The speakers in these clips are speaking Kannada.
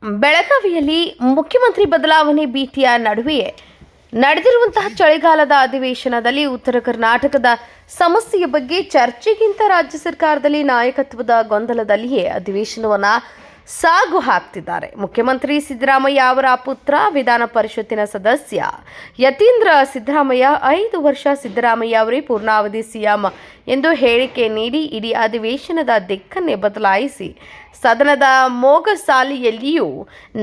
ಬೆಳಗಾವಿಯಲ್ಲಿ ಮುಖ್ಯಮಂತ್ರಿ ಬದಲಾವಣೆ ಭೀತಿಯ ನಡುವೆಯೇ ನಡೆದಿರುವಂತಹ ಚಳಿಗಾಲದ ಅಧಿವೇಶನದಲ್ಲಿ ಉತ್ತರ ಕರ್ನಾಟಕದ ಸಮಸ್ಯೆಯ ಬಗ್ಗೆ ಚರ್ಚೆಗಿಂತ ರಾಜ್ಯ ಸರ್ಕಾರದಲ್ಲಿ ನಾಯಕತ್ವದ ಗೊಂದಲದಲ್ಲಿಯೇ ಅಧಿವೇಶನವನ್ನು ಸಾಗು ಹಾಕ್ತಿದ್ದಾರೆ. ಮುಖ್ಯಮಂತ್ರಿ ಸಿದ್ದರಾಮಯ್ಯ ಅವರ ಪುತ್ರ ವಿಧಾನ ಪರಿಷತ್ತಿನ ಸದಸ್ಯ ಯತೀಂದ್ರ ಸಿದ್ದರಾಮಯ್ಯ 5 ವರ್ಷ ಸಿದ್ದರಾಮಯ್ಯ ಅವರೇ ಪೂರ್ಣಾವಧಿ ಸಿಎಂ ಎಂದು ಹೇಳಿಕೆ ನೀಡಿ ಇಡೀ ಅಧಿವೇಶನದ ದಿಕ್ಕನ್ನೇ ಬದಲಾಯಿಸಿ ಸದನದ ಮೊಗಸಾಲೆಯಲ್ಲಿಯೂ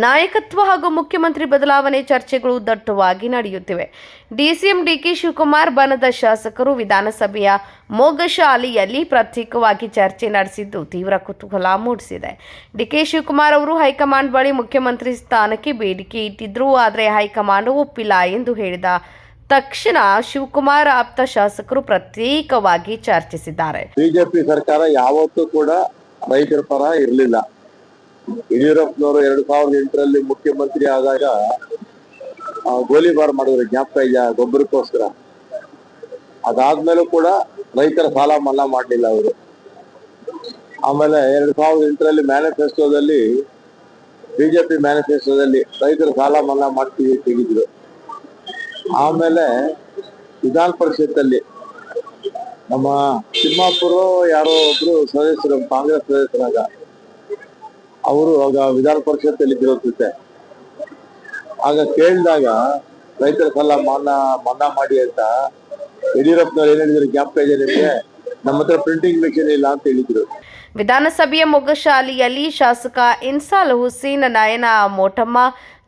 ನಾಯಕತ್ವ ಹಾಗೂ ಮುಖ್ಯಮಂತ್ರಿ ಬದಲಾವಣೆ ಚರ್ಚೆಗಳು ದಟ್ಟವಾಗಿ ನಡೆಯುತ್ತಿವೆ. ಡಿಸಿಎಂ ಡಿಕೆ ಶಿವಕುಮಾರ್ ಬಣದ ಶಾಸಕರು ವಿಧಾನಸಭೆಯ ಮೊಗಸಾಲೆಯಲ್ಲಿ ಪ್ರತ್ಯೇಕವಾಗಿ ಚರ್ಚೆ ನಡೆಸಿದ್ದು ತೀವ್ರ ಕುತೂಹಲ ಮೂಡಿಸಿದೆ. ಡಿಕೆ ಶಿವಕುಮಾರ್ ಅವರು ಹೈಕಮಾಂಡ್ ಬಳಿ ಮುಖ್ಯಮಂತ್ರಿ ಸ್ಥಾನಕ್ಕೆ ಬೇಡಿಕೆ ಇಟ್ಟಿದ್ರು, ಆದರೆ ಹೈಕಮಾಂಡ್ ಒಪ್ಪಿಲ್ಲ ಎಂದು ಹೇಳಿದ ತಕ್ಷಣ ಶಿವಕುಮಾರ್ ಆಪ್ತ ಶಾಸಕರು ಪ್ರತ್ಯೇಕವಾಗಿ ಚರ್ಚಿಸಿದ್ದಾರೆ. ಬಿಜೆಪಿ ಸರ್ಕಾರ ಯಾವತ್ತೂ ಕೂಡ ರೈತರ ಪರ ಇರಲಿಲ್ಲ. ಯಡಿಯೂರಪ್ಪನವರು 2008ರಲ್ಲಿ ಮುಖ್ಯಮಂತ್ರಿ ಆದಾಗ ಗೋಲಿಬಾರ್ ಮಾಡಿದ್ರು, ಜ್ಞಾಪಕ ಇದೆಯಾ? ಗೊಬ್ಬರಕ್ಕೋಸ್ಕರ. ಅದಾದ್ಮೇಲೂ ಕೂಡ ರೈತರ ಸಾಲ ಮನ್ನಾ ಮಾಡಲಿಲ್ಲ ಅವರು. ಆಮೇಲೆ 2008ರಲ್ಲಿ ಮ್ಯಾನಿಫೆಸ್ಟೋದಲ್ಲಿ, ಬಿಜೆಪಿ ಮ್ಯಾನಿಫೆಸ್ಟೋದಲ್ಲಿ ರೈತರ ಸಾಲ ಮನ್ನಾ ಮಾಡ್ತೀವಿ ತೆಗಿದ್ರು. ಆಮೇಲೆ ವಿಧಾನ ಪರಿಷತ್ತಲ್ಲಿ ನಮ್ಮ ತಿಮ್ಮಾಪುರ ಯಾರೋ ಒಬ್ರು ಸದಸ್ಯರು, ಕಾಂಗ್ರೆಸ್ ಸದಸ್ಯರಾಗ ಅವರು ಆಗ ವಿಧಾನ ಪರಿಷತ್ತಲ್ಲಿ ಇದ್ದಿರುತ್ತೆ. ಆಗ ಕೇಳಿದಾಗ ರೈತರ ಸಾಲ ಮನ್ನಾ ಮಾಡಿ ಅಂತ ಯಡಿಯೂರಪ್ಪನವ್ರು ಏನ್ ಹೇಳಿದ್ರು ಜ್ಞಾಪಕ ಇದೆ ನಿಮಗೆ? ನಮ್ಮ ಹತ್ರ ಪ್ರಿಂಟಿಂಗ್ ಮೆಷಿನ್ ಇಲ್ಲ ಅಂತ ಹೇಳಿದ್ರು. ವಿಧಾನಸಭೆಯ ಮೊಗಸಾಲೆಯಲ್ಲಿ ಶಾಸಕ ಇನ್ಸಾಲ್ ಹುಸೇನ್, ನಯನ ಮೋಟಮ್ಮ,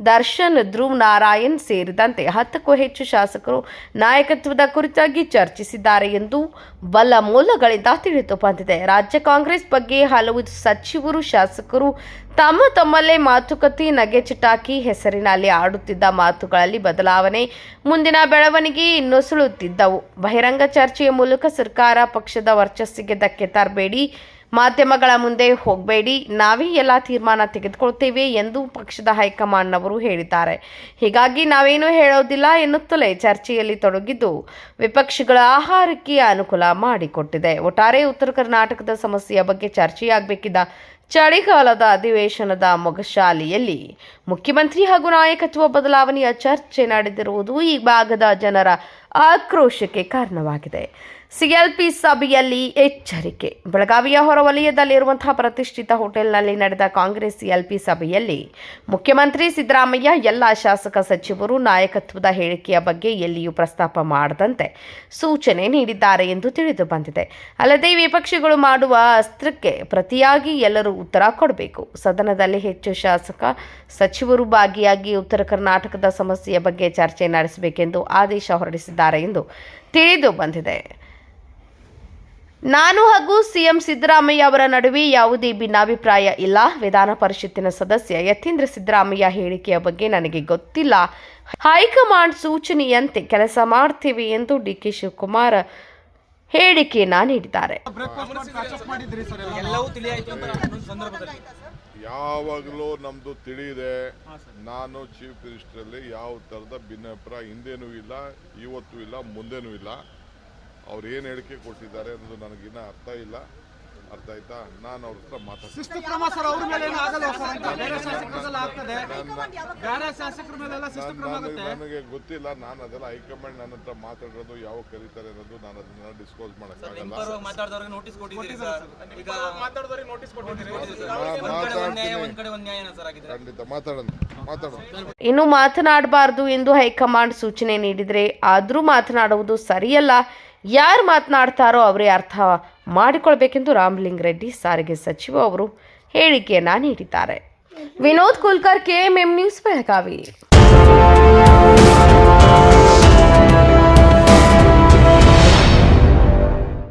ದರ್ಶನ್, ಧ್ರುವ್ ನಾರಾಯಣ್ ಸೇರಿದಂತೆ 10ಕ್ಕೂ ಹೆಚ್ಚು ಶಾಸಕರು ನಾಯಕತ್ವದ ಕುರಿತಾಗಿ ಚರ್ಚಿಸಿದ್ದಾರೆ ಎಂದು ಬಲ್ಲ ಮೂಲಗಳಿಂದ ತಿಳಿದು ಬಂದಿದೆ. ರಾಜ್ಯ ಕಾಂಗ್ರೆಸ್ ಬಗ್ಗೆ ಹಲವು ಸಚಿವರು, ಶಾಸಕರು ತಮ್ಮಲ್ಲೇ ಮಾತುಕತೆ ನಗೆಚಟಾಕಿ ಹೆಸರಿನಲ್ಲಿ ಆಡುತ್ತಿದ್ದ ಮಾತುಗಳಲ್ಲಿ ಬದಲಾವಣೆ, ಮುಂದಿನ ಬೆಳವಣಿಗೆ ನುಸುಳುತ್ತಿದ್ದವು. ಬಹಿರಂಗ ಚರ್ಚೆಯ ಮೂಲಕ ಸರ್ಕಾರ ಪಕ್ಷದ ವರ್ಚಸ್ಸಿಗೆ ಧಕ್ಕೆ ತರಬೇಡಿ, ಮಾಧ್ಯಮಗಳ ಮುಂದೆ ಹೋಗಬೇಡಿ, ನಾವೇ ಎಲ್ಲ ತೀರ್ಮಾನ ತೆಗೆದುಕೊಳ್ತೇವೆ ಎಂದು ಪಕ್ಷದ ಹೈಕಮಾಂಡ್ನವರು ಹೇಳಿದ್ದಾರೆ. ಹೀಗಾಗಿ ನಾವೇನು ಹೇಳೋದಿಲ್ಲ ಎನ್ನುತ್ತಲೇ ಚರ್ಚೆಯಲ್ಲಿ ತೊಡಗಿದ್ದು ವಿಪಕ್ಷಗಳ ಆಹಾರಕ್ಕೆ ಅನುಕೂಲ ಮಾಡಿಕೊಟ್ಟಿದೆ. ಒಟ್ಟಾರೆ ಉತ್ತರ ಕರ್ನಾಟಕದ ಸಮಸ್ಯೆಯ ಬಗ್ಗೆ ಚರ್ಚೆಯಾಗಬೇಕಿದ್ದ ಚಳಿಗಾಲದ ಅಧಿವೇಶನದ ಮೊಗಸಾಲೆಯಲ್ಲಿ ಮುಖ್ಯಮಂತ್ರಿ ಹಾಗೂ ನಾಯಕತ್ವ ಬದಲಾವಣೆಯ ಚರ್ಚೆ ನಡೆದಿರುವುದು ಈ ಭಾಗದ ಜನರ ಆಕ್ರೋಶಕ್ಕೆ ಕಾರಣವಾಗಿದೆ. ಸಿಎಲ್ಪಿ ಸಭೆಯಲ್ಲಿ ಎಚ್ಚರಿಕೆ. ಬೆಳಗಾವಿಯ ಹೊರವಲಯದಲ್ಲಿರುವಂತಹ ಪ್ರತಿಷ್ಠಿತ ಹೋಟೆಲ್ನಲ್ಲಿ ನಡೆದ ಕಾಂಗ್ರೆಸ್ ಸಿಎಲ್ಪಿ ಸಭೆಯಲ್ಲಿ ಮುಖ್ಯಮಂತ್ರಿ ಸಿದ್ದರಾಮಯ್ಯ ಎಲ್ಲ ಶಾಸಕ ಸಚಿವರು ನಾಯಕತ್ವದ ಹೇಳಿಕೆಯ ಬಗ್ಗೆ ಎಲ್ಲಿಯೂ ಪ್ರಸ್ತಾಪ ಮಾಡದಂತೆ ಸೂಚನೆ ನೀಡಿದ್ದಾರೆ ಎಂದು ತಿಳಿದು ಬಂದಿದೆ. ಅಲ್ಲದೆ ವಿಪಕ್ಷಗಳು ಮಾಡುವ ಅಸ್ತ್ರಕ್ಕೆ ಪ್ರತಿಯಾಗಿ ಎಲ್ಲರೂ ಉತ್ತರ ಕೊಡಬೇಕು, ಸದನದಲ್ಲಿ ಹೆಚ್ಚು ಶಾಸಕ ಸಚಿವರು ಭಾಗಿಯಾಗಿ ಉತ್ತರ ಕರ್ನಾಟಕದ ಸಮಸ್ಯೆಯ ಬಗ್ಗೆ ಚರ್ಚೆ ನಡೆಸಬೇಕೆಂದು ಆದೇಶ ಹೊರಡಿಸಿದ್ದಾರೆ ಎಂದು ತಿಳಿದು ಬಂದಿದೆ. ನಾನು ಹಾಗೂ ಸಿಎಂ ಸಿದ್ದರಾಮಯ್ಯ ಅವರ ನಡುವೆ ಯಾವುದೇ ಭಿನ್ನಾಭಿಪ್ರಾಯ ಇಲ್ಲ. ವಿಧಾನ ಪರಿಷತ್ತಿನ ಸದಸ್ಯ ಯತೀಂದ್ರ ಸಿದ್ದರಾಮಯ್ಯ ಹೇಳಿಕೆಯ ಬಗ್ಗೆ ನನಗೆ ಗೊತ್ತಿಲ್ಲ. ಹೈಕಮಾಂಡ್ ಸೂಚನೆಯಂತೆ ಕೆಲಸ ಮಾಡ್ತೇವೆ ಎಂದು ಡಿಕೆ ಶಿವಕುಮಾರ್ ಹೇಳಿಕೆಯನ್ನ ನೀಡಿದ್ದಾರೆ. ಯಾವಾಗಲೂ ನಮ್ದು ತಿಳಿಯಿದೆ. ನಾನು ಚೀಫ್ ಮಿನಿಸ್ಟರಲ್ಲಿ ಯಾವ ಥರದ ಭಿನ್ನಾಭಿಪ್ರಾಯ ಹಿಂದೇನೂ ಇಲ್ಲ, ಇವತ್ತೂ ಇಲ್ಲ, ಮುಂದೇನೂ ಇಲ್ಲ. ಅವ್ರು ಏನು ಹೇಳಿಕೆ ಕೊಟ್ಟಿದ್ದಾರೆ ಅನ್ನೋದು ನನಗಿನ್ನ ಅರ್ಥ ಇಲ್ಲ. ಅರ್ಥ ಆಯ್ತಾ? ನಾನು ಅವ್ರ ಹತ್ರ ಮಾತಾಡ್ತೀನಿ. ನನಗೆ ಗೊತ್ತಿಲ್ಲ. ನಾನು ಅದೆಲ್ಲ ಹೈಕಮಾಂಡ್ ನನ್ನ ಹತ್ರ ಮಾತಾಡೋದು ಯಾವ ಕರೀತಾರೆ ಅನ್ನೋದು ನಾನು ಅದನ್ನ ಡಿಸ್ಕ್ಲೋಸ್ ಮಾಡೋಕ್ಕಾಗಲ್ಲ. ಖಂಡಿತ ಮಾತಾಡೋಣ. ಇನ್ನು ಮಾತನಾಡಬಾರದು ಎಂದು ಹೈಕಮಾಂಡ್ ಸೂಚನೆ ನೀಡಿದರೆ ಆದರೂ ಮಾತನಾಡುವುದು ಸರಿಯಲ್ಲ. ಯಾರು ಮಾತನಾಡ್ತಾರೋ ಅವರೇ ಅರ್ಥ ಮಾಡಿಕೊಳ್ಬೇಕೆಂದು ರಾಮಲಿಂಗ ರೆಡ್ಡಿ ಸಾರಿಗೆ ಸಚಿವ ಅವರು ಹೇಳಿಕೆಯನ್ನ ನೀಡಿದ್ದಾರೆ. Vinod Kulkar, KMM news, Belagavi.